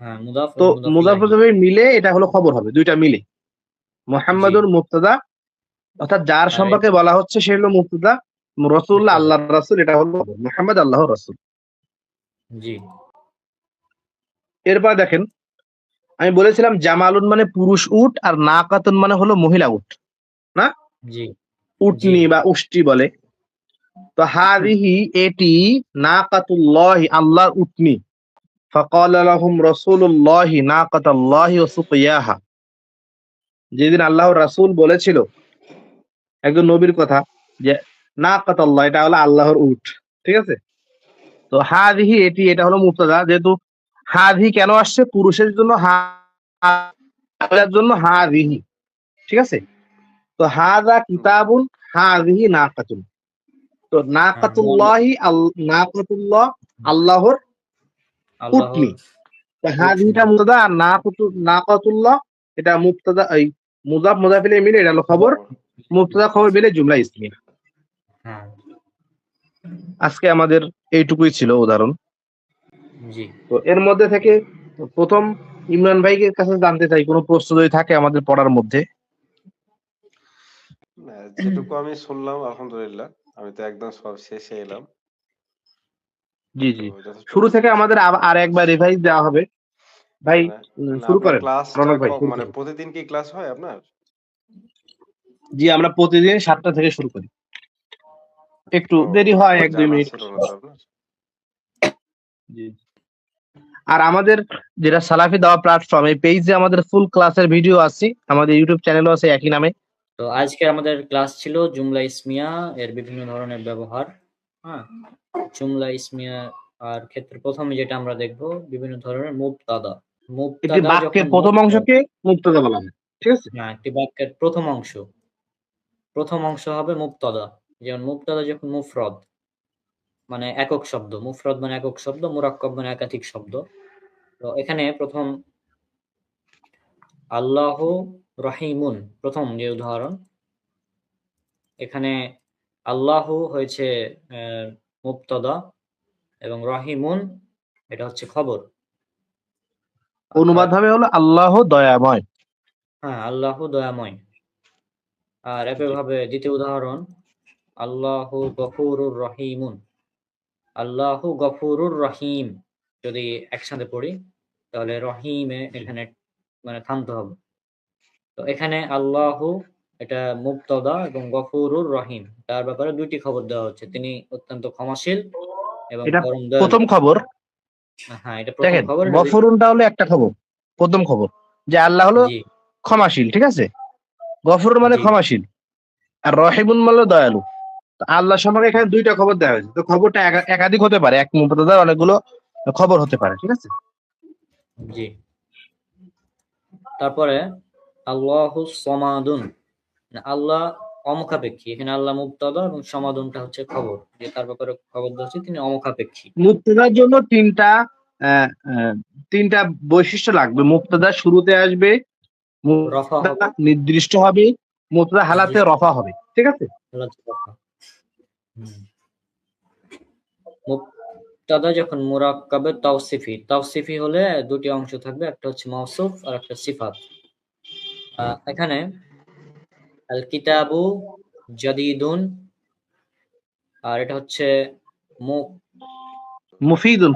হ্যাঁ, মুদাফ তো মুদাফ মুযাফ ইলাইহি। মুযাফ মিলে এটা হলো খবর হবে, দুইটা মিলে। মুহাম্মাদুন মুবতাদা, অর্থাৎ যার আর সম্পর্কে বলা হচ্ছে সে হলো মুবতাদা, রাসূলুল্লাহ মুবতাদা। আল্লাহর রাসূল, এটা হলো খবর, মুহাম্মদ আল্লাহর রাসূল। জি এরপর দেখেন, আমি বলেছিলাম জামালুন মানে পুরুষ উট, আর নাকাতুন মানে হলো মহিলা উট, না? জি জি উটনি বা উষ্টি বলে। তো হাদিহি এটি নাকাতুল্লাহি আল্লাহর উটনি। ফাকালা লাহুম রাসূলুল্লাহি নাকাতাল্লাহি ওয়া সুকিয়াহা। যেদিন আল্লাহর রাসূল বলেছিল একজন নবীর কথা যে নাকাতাল্লাহ, এটা হলো আল্লাহর উট, ঠিক আছে? তো হাদিহি এটি, এটা হলো মুবতাদা, যেহেতু হাদিহি কেন আসছে, পুরুষের জন্য মহিলার জন্য হাদিহি, ঠিক আছে? তো হাদা কিতাবুন হাদিহি নাকাতুন। তো হ্যাঁ মূল নাকাতুল্লাহ আল্লাহর আল্লাহর উটনি। তো হাদিহিটা উটনি। মুবতাদা, আর নাকাতুল্লাহ এটা মুবতাদা, এই মুযাফ মুযাফ ইলাইহি মিলে এটা হলো খবর, মুবতাদা খবর মিলে জুমলা ইসমিয়া। হ্যাঁ আজকে আমাদের এইটুকুই ছিল উদাহরণ। জি তো এর মধ্যে থেকে প্রথম ইমরান ভাইয়ের কাছে জানতে চাই, কোনো প্রশ্ন যদি থাকে আমাদের পড়ার মধ্যে। যেটুকু আমি শুনলাম আলহামদুলিল্লাহ, আমি তো একদম সব শেষে এলাম। জি তো জি, যথেষ্ট শুরু থেকে আমাদের আর একবার রিভাইজ দেওয়া হবে। ভাই মানে না শুরু আপনার করেন, ক্লাসটা রনক ভাই শুরু মানে করেন। প্রতিদিন কি ক্লাস হয় আপনার? জি, আমরা প্রতিদিন 7টা থেকে শুরু করি, একটু ও, দেরি হয় আমার 1-2 জানা মিনিট। ছিল না তো আপনার। জি। আর আমাদের যেটা সালাফি দাওয়া প্ল্যাটফর্ম, এই পেজে আমাদের ফুল ক্লাসের ভিডিও আছে, আমাদের ইউটিউব চ্যানেলও আছে একই নামে। তো আজকে আমাদের ক্লাস ছিল জুমলা ইসমিয়া এর বিভিন্ন ধরনের ব্যবহার। হ্যাঁ, জুমলা ইসমিয়া আর ক্ষেত্রে প্রথমে যেটা আমরা দেখব বিভিন্ন ধরনের মুবতাদা। একটি মুবতাদা বাক্যের যখন প্রথম মুফরদ, অংশকে মুবতাদা বলা হয়, ঠিক আছে? না একটি বাক্যের প্রথম অংশ হবে মুবতাদা। যেমন মুবতাদা যখন মুফরদ মানে একক শব্দ, মুফরদ মানে একক শব্দ, মুরাক্কাব মানে একাধিক শব্দ। তো এখানে প্রথম আল্লাহু রহিমুন, প্রথম যে উদাহরণ, এখানে আল্লাহু হয়েছে মুবতাদা এবং রহিমুন এটা হচ্ছে খবর। আর অনুবাদ হবে হলো আল্লাহ দয়াময়। হ্যাঁ, আল্লাহু দয়াময়। আর জি। একইভাবে দ্বিতীয় উদাহরণ আল্লাহু গফুরুর রহিমুন, আল্লাহু গফুরুর রহিম। যদি একসাথে পড়ি তাহলে রহিমে জি। এখানে মানে থামতে হবে। তো এখানে আল্লাহু এটা মুবতাদা এবং গফুরুর রহিম তার ব্যাপারে দুইটি খবর দেওয়া হচ্ছে, তিনি অত্যন্ত ক্ষমাশীল এবং এটা পরম দয়ালু। প্রথম খবর। হ্যাঁ, এটা প্রথম দেখেন, খবর, এটা গফরুনটা হলো একটা খবর, প্রথম খবর, যে আল্লাহ হলো জি ক্ষমাশীল, ঠিক আছে? গফরুন মানে জি ক্ষমাশীল, আর রহিমুন মানে দয়ালু। তো আল্লাহ সম্পর্কে এখানে দুইটা খবর দেওয়া হয়েছে, তো খবরটা একাধিক হতে পারে, এক মুবতাদার অনেকগুলো খবর হতে পারে, ঠিক আছে? জি। তারপরে আল্লাহু সমাদুন, আল্লাহ অমুখাপেক্ষী। এখানে আল্লাহ মুবতাদা এবং সমাদুনটা হচ্ছে খবর, যে তার ব্যাপারে খবর দেওয়া হচ্ছে তিনি অমুখাপেক্ষী। মুবতাদার জন্য আহ, আহ, তিনটা বৈশিষ্ট্য লাগবে। মুবতাদা শুরুতে আসবে, রফা মুবতাদা হবে, নির্দিষ্ট হবে, মুবতাদা হালাতে নির্দিষ্ট রফা হবে, ঠিক আছে? আলাদা রফা। হুম। মুবতাদা যখন মুরাক্কাবে তাওসিফি হলে দুটি অংশ থাকবে, একটা হচ্ছে মাওসুফ আর একটা সিফাত। এখানে আল কিতাবু জাদিদুন, আর এটা হচ্ছে মুফিদুন, মুফিদুন,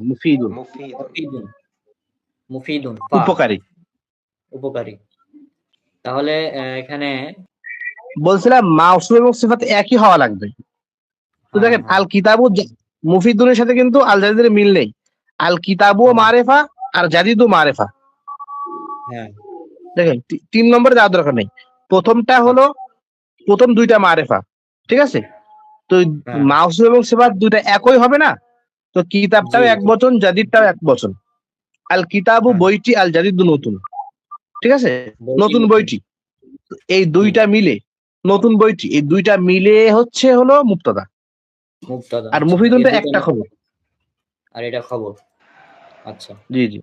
মুফিদুন। মুফিদুন, মুফিদুন ফা, উপকারী। উপকারী। তাহলে এখানে বলছিলাম মাউসুফ এবং সিফাত একই হওয়া লাগবে। তো হ্যাঁ দেখেন, হ্যাঁ আল কিতাবু মুফিদুনের সাথে কিন্তু আল জাদিদের মিল নেই। আল কিতাবু হ্যাঁ মারেফা, আর জাদিদু মারেফা। হ্যাঁ দেখেন, 3 নম্বরে যাওয়ার দরকার নেই। প্রথমটা হলো, আচ্ছা প্রথম দুইটা মারেফা, ঠিক আছে? তো হ্যাঁ মাউসুফ এবং সিফাত দুইটা একই হবে না? তো জি কিতাবটাও এক জি বচন, জাদিদটাও এক বচন। আল কিতাবু হ্যাঁ বইটি, আল জাদিদু নতুন, ঠিক আছে? বইটি নতুন নতুন। বইটি, এই জি দুইটা মিলে, নতুন বইটি, এই দুইটা মিলে হলো মুবতাদা। মুবতাদা, আর আচ্ছা এই মুফিদুনটা দুটো একটা খবর। আর এটা খবর। আচ্ছা জি জি।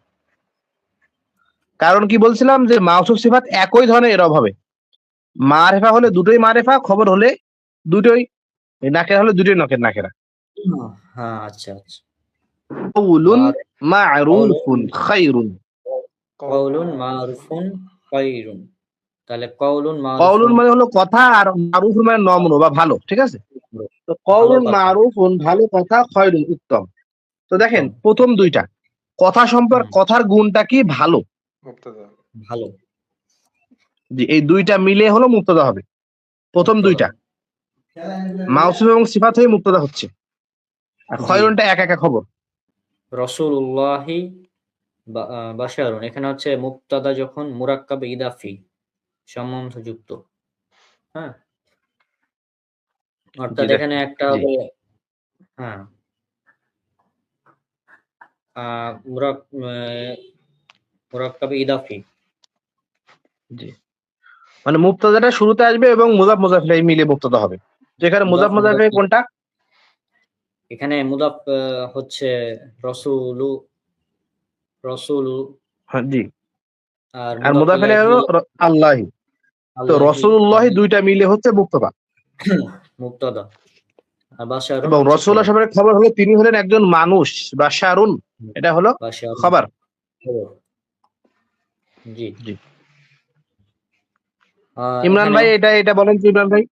কারণ কি বলছিলাম, যে মাউসুফ সিফাত একই ধরনের এরব হবে। মারেফা হলে দুটোই মারেফা, খবর হলে দুটোই, নাকেরা হলে দুটোই নাকেরা। হ্যাঁ আচ্ছা আচ্ছা। কওলুন মার মা'রুফুন খায়রুন। কওলুন মারুফুন খায়রুন। তাহলে কওলুন কওলুন মারুফুন মানে হলো কথা, আর মারুফ মানে নম্র বা ভালো, ঠিক আছে? তো ভালো কওলুন কথা। মারুফুন ভালো কথা, খয়রুন উত্তম। তো দেখেন উত্তম। প্রথম দুইটা কথা হুম, কথার গুণটা কি? ভালো। মুক্তদা। ভালো জি, এই দুইটা মিলে হলো মুক্তদা হবে। প্রথম মুক্তদা। দুইটা মাউসুফ এবং সিফাত হয়ে মুক্তদা হচ্ছে, আর জি। খয়রুনটা একা একা খবর। রসূলুল্লাহি বাশারুন, এখানে হচ্ছে মুবতাদা যখন মুরাক্কাব ইদাফি সম্বন্ধযুক্ত, হ্যাঁ, জি অর্থাৎ এখানে দেখেন। একটা জি হবে, হ্যাঁ, আহ, মুরাক মুরাক্কাব ইদাফি। জি, মানে মুক্তদাটা শুরুতে আসবে এবং মুজাফ মুজাফ ইলাইহি মিলে মুক্তদা হবে। যেখানে মুদাফ মুজাফ মুজাফ মুদাফ ইলাইহি কোনটা? এখানে মুদাফ হচ্ছে রসুলু, রসুলু, হ্যাঁ জি, আর আর মুদাফ মুজাফ ইলাইহি ইলাইহি হলো আল্লাহি। তো আল্লাহি, আর রসুল্লাহি দুইটা মিলে হচ্ছে মুক্তদা, মুবতাদা, আর বাশারুন এবং হচ্ছে রসুল্লাহ খবর। সাহেবের খবর হলো তিনি হলেন একজন মানুষ, বা শারুন এটা হলো বাশারুন খবর। খবর। জি। জি, ইমরান এখানে ভাই এটা এটা বলেন তো, ইমরান ভাই।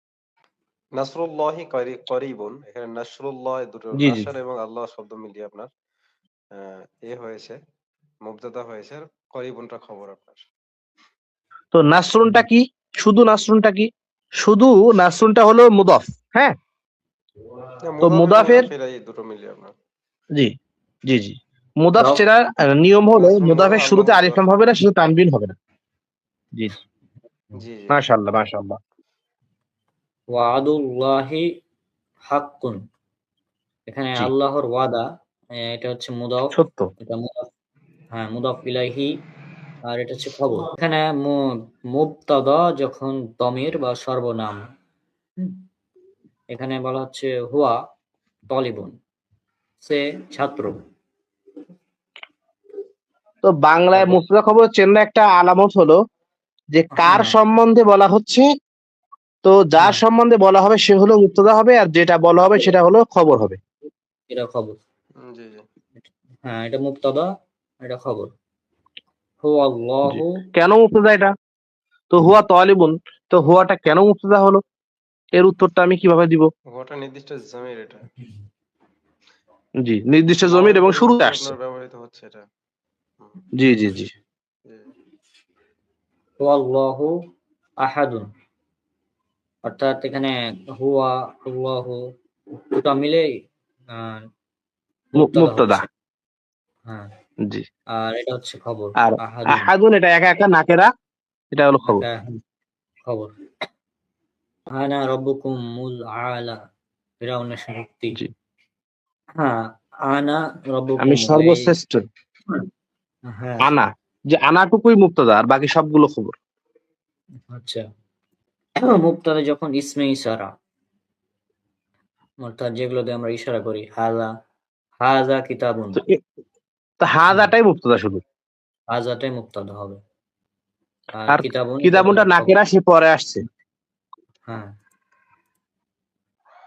নাসরুল্লাহি করিবুন, এখানে নাসরুল্লাহ দুটো জি জি। নাসর এবং আল্লাহ শব্দ মিলিয়ে আপনার হয়েছে, মুবতাদা হয়েছে, আর করিবুনটা খবর আপনার। তো নাসরুনটা কি? শুধু নাসরুনটা কি? শুধু নাসরুনটা হলো মুদাফ। হ্যাঁ, তো মুদাফ এবং মুদাফের, মুদাফ ইলাইহি দুটো মিলিয়ে আপনার। জি জি জি, মুদাফ রব চেনার নিয়ম হলো নাসরুল্লাহ হলো মুদাফের আল্লাহ শুরুতে আলিফ মুদাফ। লাম হবে না, শুধু তানবিন হবে না। জি জি, জি জি। মাশাআল্লাহ মাশাআল্লাহ। ওয়াদুল্লাহি হাক্কুন, এখানে জি, আল্লাহর ওয়াদা, এটা হচ্ছে মুদাফ, সত্য। এটা মুদাফ, হ্যাঁ মুদাফ ইলাইহি, আর এটা হচ্ছে খবর। এখানে মুবতাদা যখন দমির বা সর্বনাম, হুম, এখানে বলা হচ্ছে হুয়া তলিবুন, সে ছাত্র। তো বাংলায় তারপর মুবতাদা খবর চেনার একটা আলামত হলো যে কার হ্যাঁ সম্বন্ধে বলা হচ্ছে, তো যার হ্যাঁ সম্বন্ধে বলা হবে সে হলো মুবতাদা হবে, আর যেটা বলা হবে সেটা হলো খবর হবে। এটা খবর। জি জি। হ্যাঁ এটা মুবতাদা, এটা খবর। হু জি, আল্লাহু, কেন মুবতাদা এটা? তো হুয়া তালিবুন, তো হুয়াটা কেন মুবতাদা হলো? এর উত্তরটা আমি কিভাবে দিব? ওটা নির্দিষ্ট জমির এটা। জি, নির্দিষ্ট জমির নাউন এবং শুরুতে পরিবর্তে আসছে। আপনার ব্যবহৃত হচ্ছে এটা। হুম, জি জি জি। জি। হু আল্লাহু আহাদুন, অর্থাৎ এখানে হুয়া আল্লাহু দুটা মিলে আহ, মুবতাদা মুবতাদা। হচ্ছে, হ্যাঁ, জি, আর এটা হচ্ছে খবর। আর আহাদুন আহাদুন এটা একা একা নাকেরা, এটা হলো খবর। একটা খবর। আনা রব্বুকুমুল আলা, ফিরাউনের শক্তি, জি, হ্যাঁ, আনা আমি রব্বুকুম, এই, সর্বশ্রেষ্ঠ। হ্যাঁ, আনা, যে আনাটুকুই মুবতাদা আর বাকি সবগুলো খবর। আচ্ছা। মুবতাদা যখন ইসমে ইশারা, অর্থাৎ যেগুলো দিয়ে আমরা ইশারা করি, হাজা, হাজা কিতাবুন, তো তো হুম, হাজাটাই মুবতাদা শুধু, হাজাটাই মুবতাদা হবে, আর আর কিতাবুন এটা হলো কিতাবুনটা খবর। নাকেরা, সে পরে আসছে। হ্যাঁ,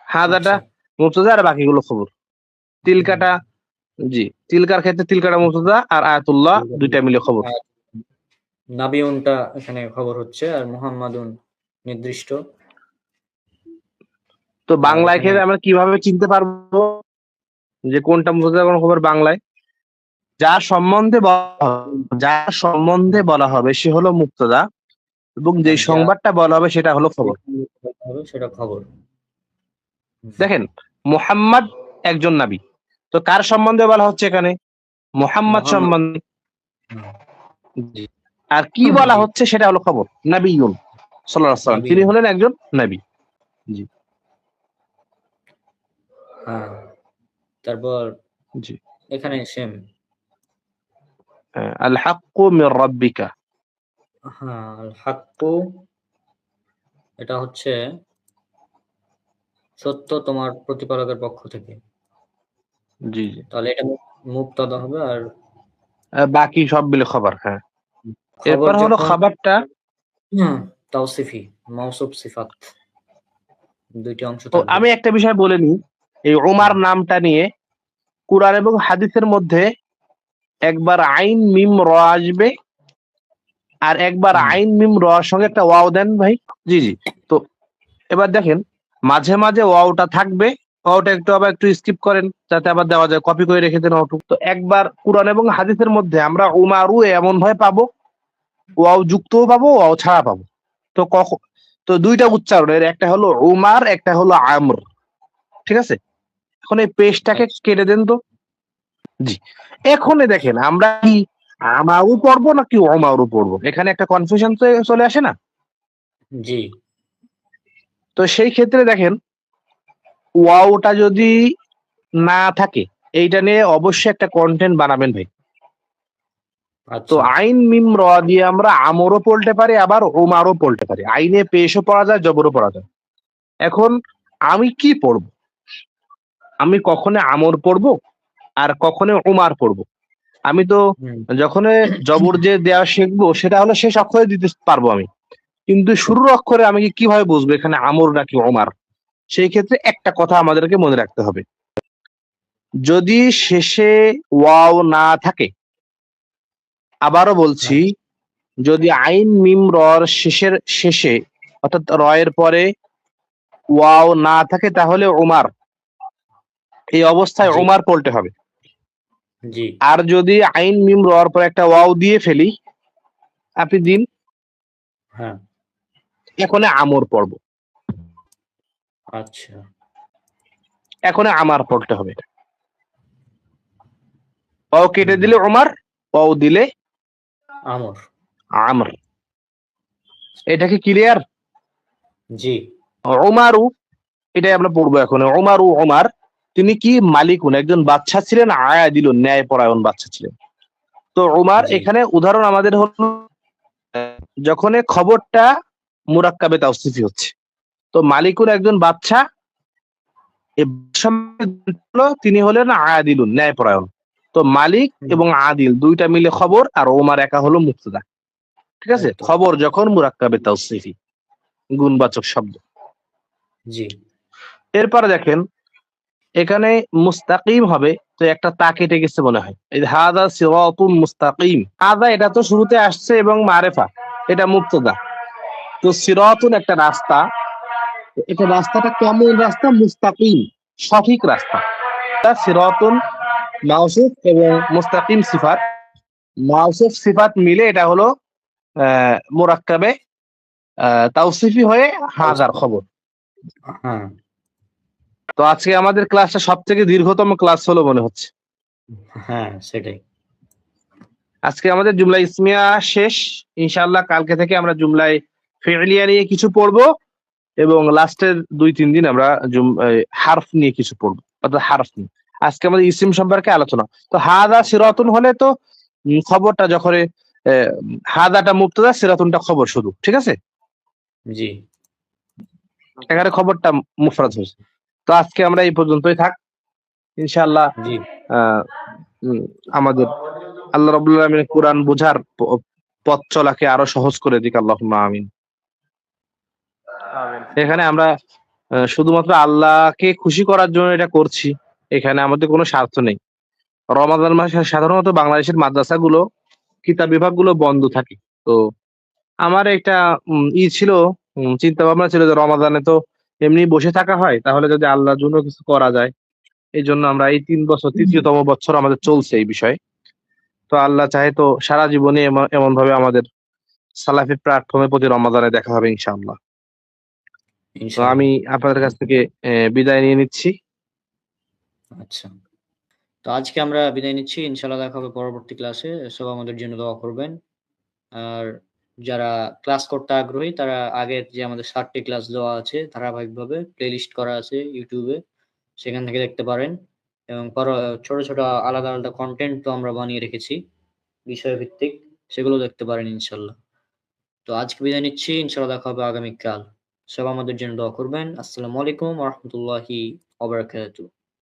হাজাটা আচ্ছা। মুবতাদা আর বাকিগুলো খবর। হুম, তিলকাটা, জি, তিলকার ক্ষেত্রে তিলকাটা মুবতাদা, আর আয়াতুল্লাহ দুইটা মিলে খবর। আর নাবিউনটা এখানে খবর হচ্ছে, আর মুহাম্মাদুন নির্দিষ্ট, তো আর বাংলায় এখানে ক্ষেত্রে আমরা কিভাবে চিনতে পারবো যে কোনটা মুবতাদা কোন খবর? বাংলায় যার সম্বন্ধে বলা হবে সে হলো মুবতাদা, এবং যে আর যা সংবাদটা বলা হবে সেটা হলো খবর। হবে সেটা খবর। হুম, দেখেন, মুহাম্মদ একজন নবী, তো কার সম্বন্ধে বলা হচ্ছে এখানে? মুহাম্মদ মুহাম্মদ, সম্বন্ধে। হুম, জি, আর কি বলা জি, হচ্ছে সেটা হলো খবর। নবিয়ুন সাল্লাল্লাহু আলাইহি ওয়াসাল্লাম, তিনি নাবিউন, হলেন একজন নবী। জি হ্যাঁ, তারপর জি, এখানে সেম, আল হাক্কু মির রাব্বিকা। হ্যাঁ, আল হাক্কু, এটা হচ্ছে সত্য তোমার প্রতিপালকের পক্ষ থেকে, জি জি, তাহলে এটা মুবতাদা হবে, আর বাকি সব মিলে খবর। হ্যাঁ, খবর এরপর হলো যখন খাবারটা। তাওসিফি, মাওসুফ সিফাত, দুইটি অংশ ও, থাকবে। আমি একটা বিষয় বলে নিই, এই ওমার নামটা নিয়ে কুরআন এবং হাদিসের মধ্যে একবার আইন মিম র আসবে, আর একবার হুম, আইন মিম র সঙ্গে একটা ওয়াও দেন ভাই। জি জি। তো এবার দেখেন মাঝে মাঝে ওয়াওটা থাকবে, ওয়াওটা একটু আবার একটু স্কিপ করেন যাতে আবার দেওয়া যায়, কপি করে রেখে দেন ওটুক। তো একবার কুরআন এবং হাদিসের মধ্যে আমরা উমারু এমন ভাবে পাবো, ওয়াও যুক্তও পাবো, ওয়াও ছাড়া পাবো। তো কখন, তো দুইটা উচ্চারণের, একটা হলো উমার, একটা হলো আমর। ঠিক আছে, এখন এই পেজটাকে আচ্ছা, কেটে দেন তো। জি, এখন দেখেন আমরা কি আমারও পড়বো নাকি অমারও পড়বো, এখানে একটা কনফিউশন চলে আসে না? জি, তো সেই ক্ষেত্রে দেখেন ওয়াওটা যদি না থাকে, এইটা নিয়ে অবশ্যই একটা কন্টেন্ট বানাবেন ভাই। তো আচ্ছা, আইন মিম র দিয়ে আমরা আমরও পড়তে পারি, আবার ওমারও পড়তে পারি, আইনে পেশও পড়া যায়, জবরও পড়া যায়। এখন আমি কি পড়বো? আমি কখনো আমর পড়বো আর কখনো ওমার পড়বো? আমি তো হুম, যখন জবর যে দেওয়া শিখবো সেটা হলো শেষ অক্ষরে দিতে পারবো আমি, কিন্তু শুরুর অক্ষরে আমি কিভাবে বুঝবো এখানে আমর নাকি ওমার? সেই ক্ষেত্রে একটা কথা আমাদেরকে মনে রাখতে হবে, যদি শেষে ওয়াও না থাকে, আবারও বলছি, হ্যাঁ, যদি আইন মিম রর শেষে অর্থাৎ র এর পরে ওয়াও না থাকে তাহলে ওমার, এই অবস্থায় জি, ওমার পড়তে হবে। জি, আর যদি আইন মিম রর পরে একটা ওয়াও দিয়ে ফেলি, আপনি দিন, হ্যাঁ, এখন আমর পড়বো, আচ্ছা, এখন আমার পড়তে হবে। ওয়াও কেটে হুম, দিলে ওমার, ওয়াও দিলে আমর, আমর। এটা কি ক্লিয়ার? জি, ওমারু, এটাই আমরা পড়বো এখন। ওমারু ওমার, তিনি কি মালিকুন, একজন বাচ্চা ছিলেন, আয়া দিল, ন্যায় পরায়ণ বাচ্চা ছিলেন। তো ওমার জি, এখানে উদাহরণ আমাদের হলো যখন এ খবরটা মুরাক্কাবে তাওসিফি হচ্ছে। তো মালিকুন একজন বাচ্চা, এ হলো তিনি হলেন আদিলুন, ন্যায় পরায়ণ। তো মালিক হুম, এবং আদিল দুইটা মিলে খবর, আর ওমার একা হলো মুক্তদা। ঠিক আছে, একদম, খবর যখন মুরাক্কাবে তাওসিফি, গুণবাচক শব্দ। জি, এরপরে দেখেন এখানে মুস্তাকিম হবে, তো একটা তা কেটে গেছে মনে হয়, এই হাদা সিরাতুম মুস্তাকিম, হাদা এটা তো শুরুতে আসছে এবং মারেফা, এটা মুক্তদা। তো সিরাতুন একটা রাস্তা, এটা রাস্তাটা কেমন রাস্তা? মুস্তাকিম, সঠিক রাস্তা। সিরাতুন মাওসুফ এবং মুস্তাকিম সিফাত, মাওসুফ সিফাত মিলে এটা হলো মুরাক্কাবে তাওসিফি হয়ে হাজার খবর। হ্যাঁ, তো আজকে আমাদের ক্লাসটা সব থেকে দীর্ঘতম ক্লাস হলো মনে হচ্ছে। হ্যাঁ, সেটাই, আজকে আমাদের জুমলা ইসমিয়া শেষ, ইনশাআল্লাহ কালকে থেকে আমরা জুমলায় ফি'লিয়া নিয়ে কিছু পড়বো, এবং লাস্টের 2-3 দিন আমরা হারফ নিয়ে কিছু পড়বো, অর্থাৎ হারফ নিয়ে। আজকে আমাদের ইসিম সম্পর্কে আলোচনা। তো হাদা সিরাতুন হলে তো খবরটা যখন হাদাটা মুবতাদা, সিরাতুনটা খবর শুধু, ঠিক আছে? জি, এখানে খবরটা মুফরাদ হয়েছে। তো আজকে আমরা এই পর্যন্তই থাক, ইনশাআল্লাহ। জি, আহ উম, আমাদের আল্লাহ রাব্বুল আলামিন কোরআন বোঝার পথ চলাকে আরো সহজ করে দিক, আল্লাহুম্মা আমিন। আমিন। এখানে আমরা শুধুমাত্র আল্লাহকে খুশি করার জন্য এটা করছি, এখানে আমাদের কোনো স্বার্থ নেই। রমাদান মাসে সাধারণত বাংলাদেশের মাদ্রাসাগুলো, কিতাব বিভাগগুলো বন্ধ থাকে। তো আমার একটা ছিল, চিন্তা ভাবনা ছিল যে রমাদানে তো এমনি বসে থাকা হয়, তাহলে যদি আল্লাহর জন্য কিছু করা যায়, এই জন্য আমরা এই 3 বছর, তৃতীয়তম বছর আমাদের চলছে এই বিষয়ে। তো আল্লাহ চাহে তো সারা জীবনে এমন ভাবে আমাদের সালাফি প্ল্যাটফর্মের প্রতি রমাদানে দেখা হবে ইনশাআল্লাহ। তো আমি ইনশাআল্লাহ, আপনাদের কাছ থেকে বিদায় নিয়ে নিচ্ছি। আচ্ছা। তো আজকে আমরা বিদায় নিচ্ছি। ইনশাআল্লাহ দেখা হবে পরবর্তী ক্লাসে। সবাই আমাদের জন্য দোয়া করবেন। আর যারা ক্লাস করতে আগ্রহী তারা আগের যে আমাদের ৭ টি ক্লাস দেওয়া আছে ধারাবাহিকভাবে প্লেলিস্ট করা আছে YouTube এ। সেখান থেকে দেখতে পারেন এবং ছোট, ছোট আলাদা, আলাদা কনটেন্ট তো আমরা বানিয়ে রেখেছি বিষয়ভিত্তিক। সেগুলো দেখতে পারেন ইনশাআল্লাহ। তো আজকে বিদায় নিচ্ছি। ইনশাআল্লাহ দেখা হবে আগামীকাল। সবাই আমাদের জন্য দোয়া করবেন। আসসালামু আলাইকুম ওয়া রাহমাতুল্লাহি ওয়া বারাকাতুহু।